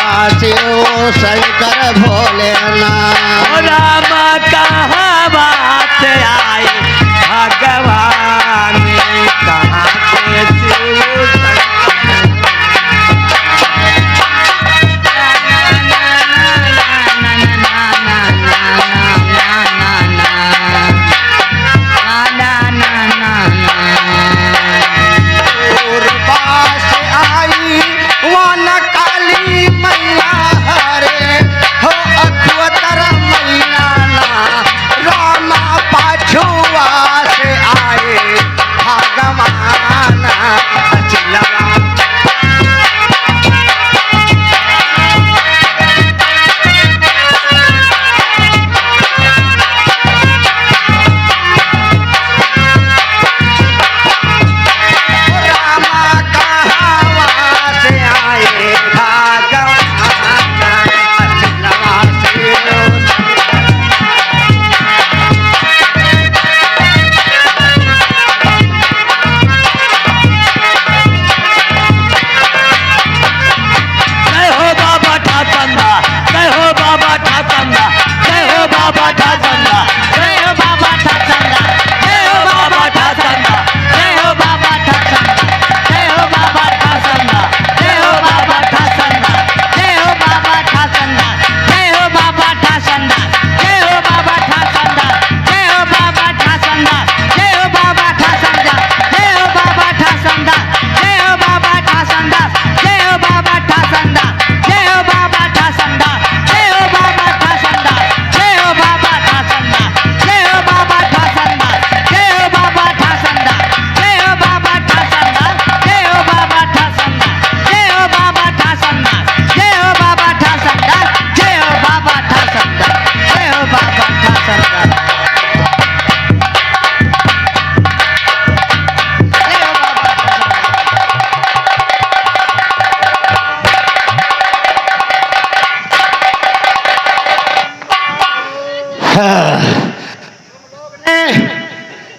शिव शंकर भोलेनाथ। राम कहाँ बात आई भगवान कहाँ से शिव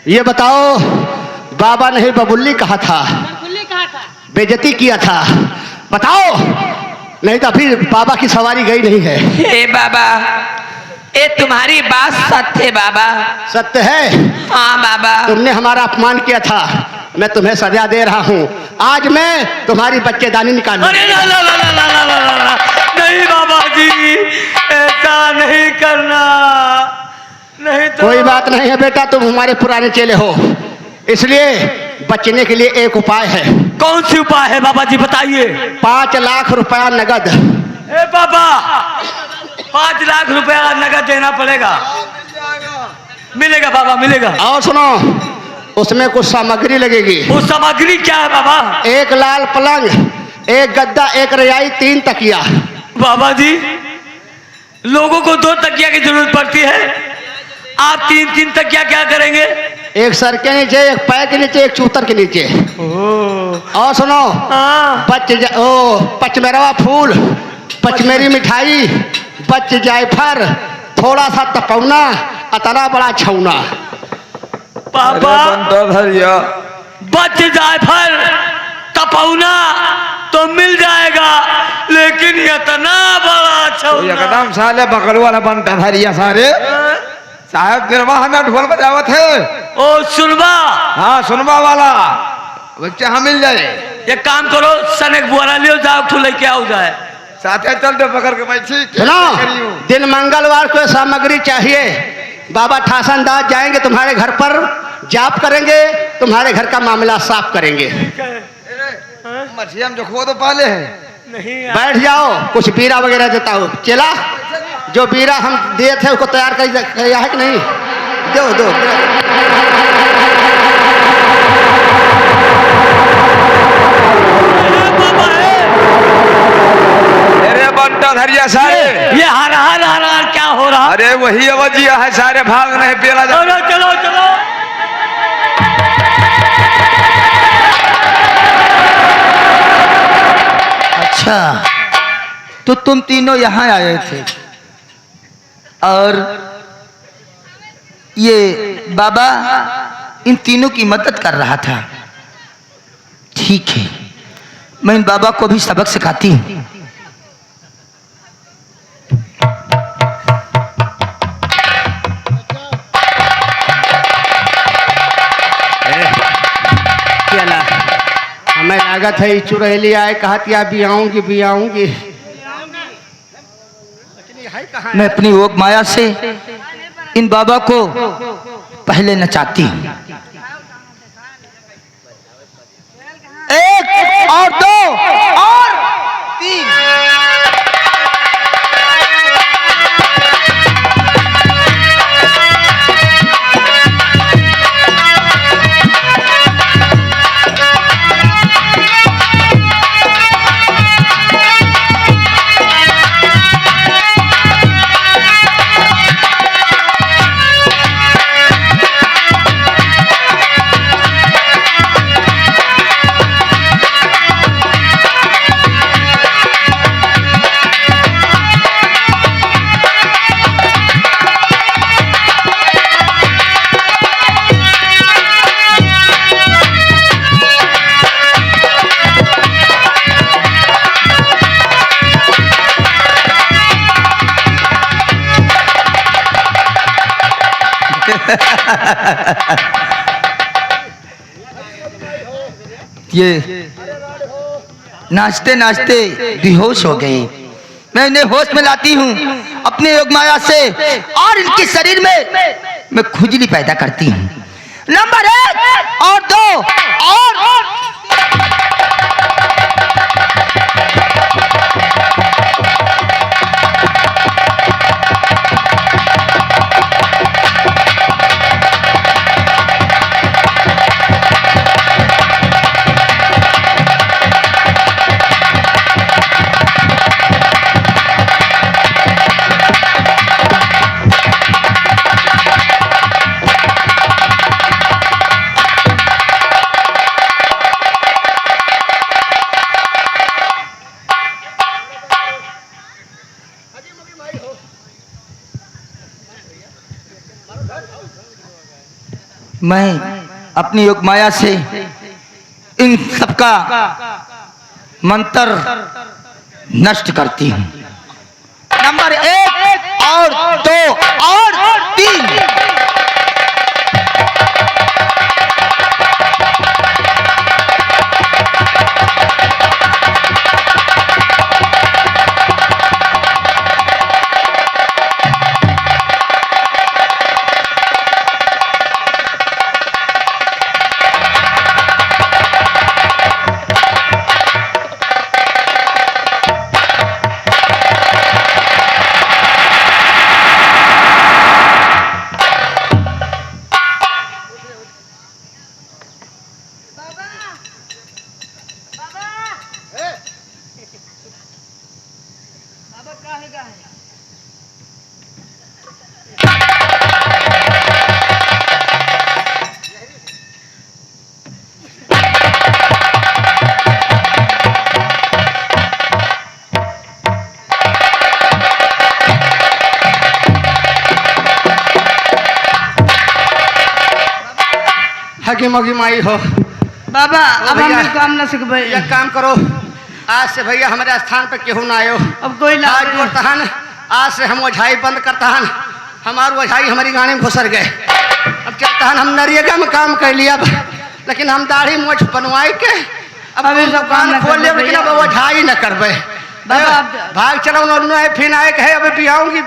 ये बताओ बाबा ने बबुल्ली कहा था, बेइज्जती किया था, बताओ, नहीं तो फिर बाबा की सवारी गई नहीं है। हे बाबा, ये तुम्हारी बात सत्य है बाबा। सत्य है? हाँ बाबा। तुमने हमारा अपमान किया था, मैं तुम्हें सजा दे रहा हूँ। आज मैं तुम्हारी बच्चेदानी निकालूंगा। अरे ला ला ला ला ला ला ला ला ला। नहीं बाबा जी, ऐसा नहीं करना, नहीं तो। कोई बात नहीं है बेटा, तुम हमारे पुराने चेले हो, इसलिए बचने के लिए एक उपाय है। कौन सी उपाय है बाबा जी, बताइए। 5 लाख रुपया नगद। ए बाबा, 5 लाख रुपया नगद देना पड़ेगा। मिलेगा बाबा, मिलेगा। और सुनो, उसमें कुछ सामग्री लगेगी। वो सामग्री क्या है बाबा? 1 लाल पलंग, 1 गद्दा, 1 रजाई, 3 तकिया। बाबा जी, लोगों को 2 तकिया की जरूरत पड़ती है, आप 3-3 तकिया क्या करेंगे? एक सर के नीचे, एक पैर के नीचे, एक चूतर के नीचे। और सुनो, पचमेरवा फूल, पचमेरी मिठाई, बच जायफल, थोड़ा सा तपौना, अतना बड़ा छौना। पापा, बच जायफल तपौना तो मिल जाएगा, लेकिन इतना बड़ा छौना। एकदम साले बगल वाला बनता धरिया सारे। साहब निर्वाह में ढोल बजावत है। ओ सुनबा? हाँ सुनबा वाला बच्चा हाँ मिल जाए। एक काम करो, सनेक बुआरा लियो, जाओ ठू लेके आओ जाए। साथे चल दो पकड़ के बैठी। सुनो, दिन मंगलवार को सामग्री चाहिए। बाबा ठासन दास जाएंगे तुम्हारे घर पर, जाप करेंगे, तुम्हारे घर का मामला साफ करेंगे। मछली हम जो खो तो पाले है। नहीं बैठ जाओ, कुछ बीरा वगैरह देता हूँ। चला, जो बीरा हम दिए थे उसको तैयार कर दिया है कि नहीं? दो दो। अरे बंटा धरिया सारे, ये हर हर हर हर क्या हो रहा? अरे वही अवजिया है सारे, भाग नहीं पेला जा। चलो चलो चलो। अच्छा, तो तुम तीनों यहाँ आए थे और ये बाबा इन तीनों की मदद कर रहा था। ठीक है, मैं इन बाबा को भी सबक सिखाती हूँ। लगत है चुड़ैली आए कहती आप भी आऊंगी है कहाँ? मैं अपनी योग माया से इन बाबा को पहले नचाती हूँ। एक और दो और तीन। ये नाचते नाचते बेहोश हो गए। मैं इन्हें होश में लाती हूँ अपने योग माया से और इनके शरीर में मैं खुजली पैदा करती हूँ। नंबर 1 और 2 और मैं अपनी योग माया से इन सबका मंत्र नष्ट करती हूँ। नंबर 1 और 2 और 3। हगी मगी माई हो बाबा अब भैया, हम काम न सकबे। एक काम करो, आज से भैया हमारे स्थान पे केहू ना आयो। अब कोई ला आज करतहन, आज से हम ओझाई बंद करतहन। हमार ओझाई हमारी गाड़ी में घुसर गए। अब चलतहन हम नरियगा में काम कर लिया, लेकिन हम दाढ़ी मोछ बनवाई के अब अब ये सब काम दुकान न खोल ले, करबे लेकिन अब भैया। ओझाई न करबे। बाबा, अब- भाग चलो न फिर आए कहे अब पियाऊंगी।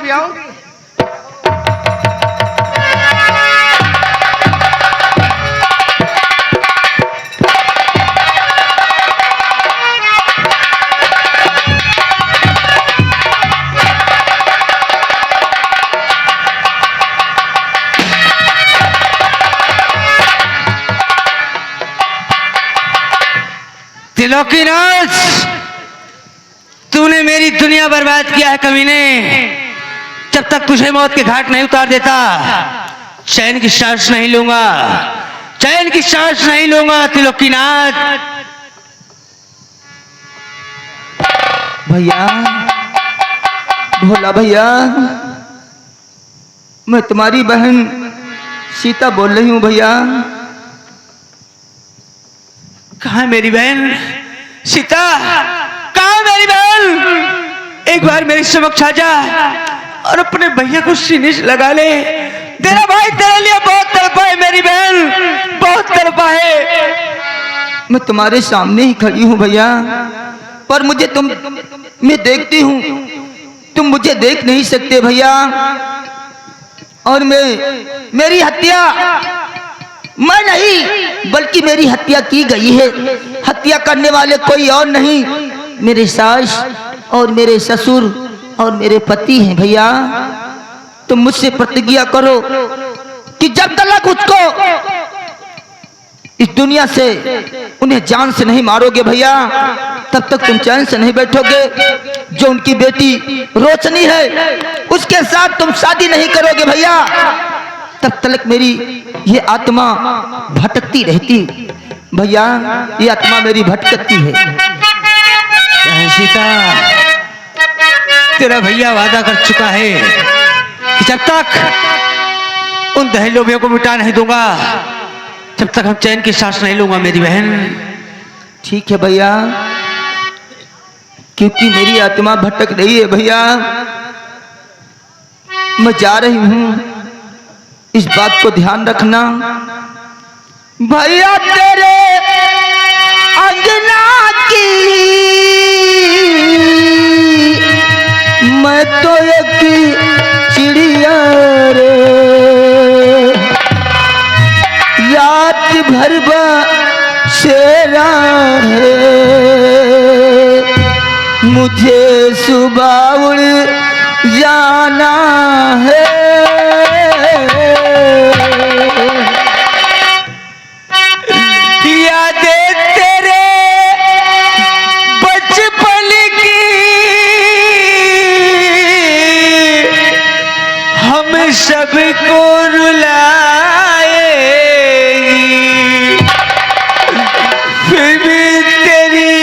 त्रिलोकीनाथ, तूने मेरी दुनिया बर्बाद किया है कमीने। जब तक तुझे मौत के घाट नहीं उतार देता चैन की सांस नहीं लूंगा, चैन की सांस नहीं लूंगा त्रिलोकीनाथ। भैया, भोला भैया, मैं तुम्हारी बहन सीता बोल रही हूँ भैया। कहाँ है मेरी बहन सीता? कहाँ है मेरी बहन? एक बार मेरे समक्ष आ जा और अपने भैया को सीने से लगा ले। तेरा भाई तेरे लिए बहुत तड़पा है मेरी बहन, बहुत तड़पा है। मैं तुम्हारे सामने ही खड़ी हूँ भैया, पर मुझे मैं देखती हूँ, तुम मुझे देख नहीं सकते भैया। और मेरी हत्या मैं नहीं, बल्कि मेरी हत्या की गई है। हत्या करने वाले कोई और नहीं, मेरे सास और मेरे ससुर और मेरे पति हैं भैया। तुम मुझसे प्रतिज्ञा करो कि जब तक उसको इस दुनिया से उन्हें जान से नहीं मारोगे भैया, तब तक तुम चैन से नहीं बैठोगे। जो उनकी बेटी रोशनी है उसके साथ तुम शादी नहीं करोगे भैया, तब तक मेरी ये आत्मा भटकती रहती भैया। ये आत्मा मेरी भटकती है। बहन सीता, तेरा भैया वादा कर चुका है कि जब तक उन दहेज लोभियों को मिटा नहीं दूंगा, जब तक हम चैन की सांस नहीं लूंगा मेरी बहन। ठीक है भैया, क्योंकि मेरी आत्मा भटक रही है भैया। मैं जा रही हूं, इस बात को ध्यान रखना भैया। तेरे अंगना की मैं तो एक चिड़िया रे, रात भर बसेरा है, मुझे सुबह उड़ जाना है। यादें तेरे बचपन की हम सबको रुलाएगी, फिर भी तेरी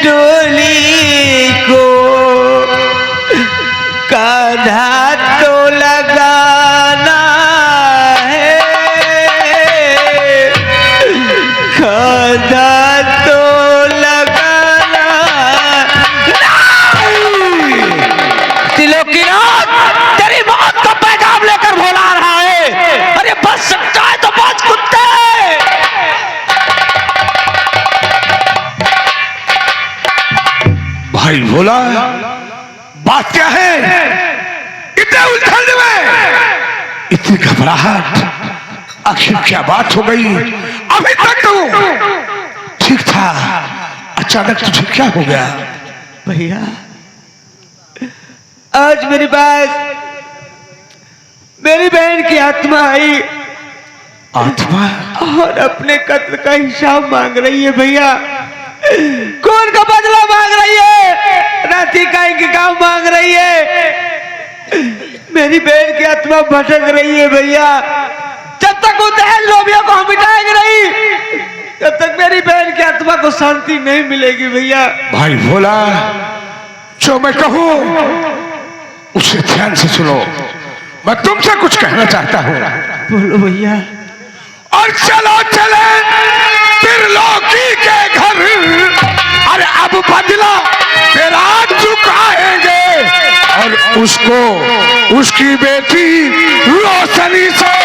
डोली को कान्हा तो लगाना है, कान्हा तो लगाना। त्रिलोकीनाथ, तेरी मौत का पैगाम लेकर भोला आ रहा है। अरे बच सकता है तो बच कुत्ते। भाई भोला, बात क्या है? इतने उलझन में, इतनी घबराहट, आखिर क्या बात हो गई? अभी तक तो ठीक था, अचानक तुझे क्या हो गया? भैया, आज मेरे पास मेरी बहन की आत्मा आई आत्मा? और अपने कत्ल का हिसाब मांग रही है भैया। खून का बदला मांग रही है, राती का इंतकाम मांग रही है। मेरी बहन की आत्मा भटक रही है भैया। जब तक वो दहेज लोभियों को हम मिटाएंगे नहीं, तब तक मेरी बहन की आत्मा को शांति नहीं मिलेगी भैया। भाई भोला, जो मैं कहूं उसे ध्यान से सुनो। मैं तुमसे कुछ कहना चाहता हूं। बोलो भैया। और चलो चले त्रिलोकी के घर, अरे अब बदला तेरा चुकाएंगे, और उसको उसकी बेटी रोशनी से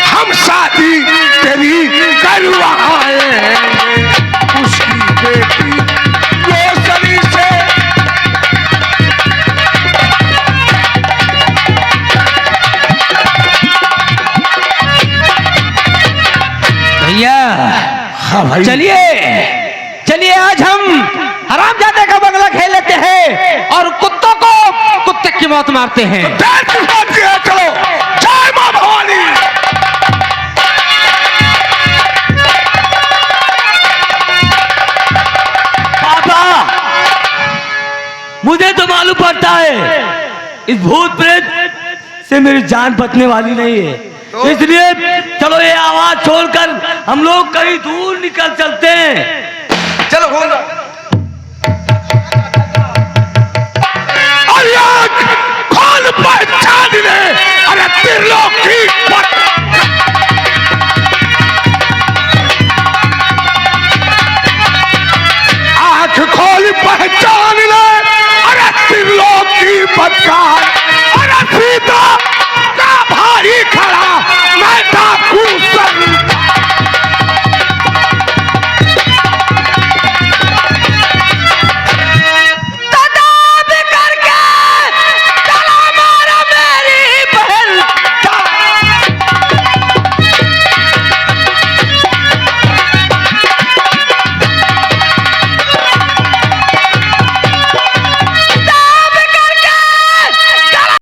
हम शादी तेरी करवाएंगे। उसकी बेटी रोशनी से। भैया, हाँ भाई, चलिए चलिए, आज हम हरामजादे का बंगला खेल लेते हैं और कुत्तों को कुत्ते की मौत मारते हैं। देर किस बात की है? चलो, जय मां भवानी। पापा, मुझे तो मालूम पड़ता है इस भूत प्रेत से मेरी जान बचने वाली नहीं है, इसलिए चलो ये आवाज छोड़कर हम लोग कहीं दूर निकल चलते हैं। चलो बोल। अरे खोल पहचान ले, अरे त्रिलोकी आंख खोल पहचान ले, अरे त्रिलोकी बदकार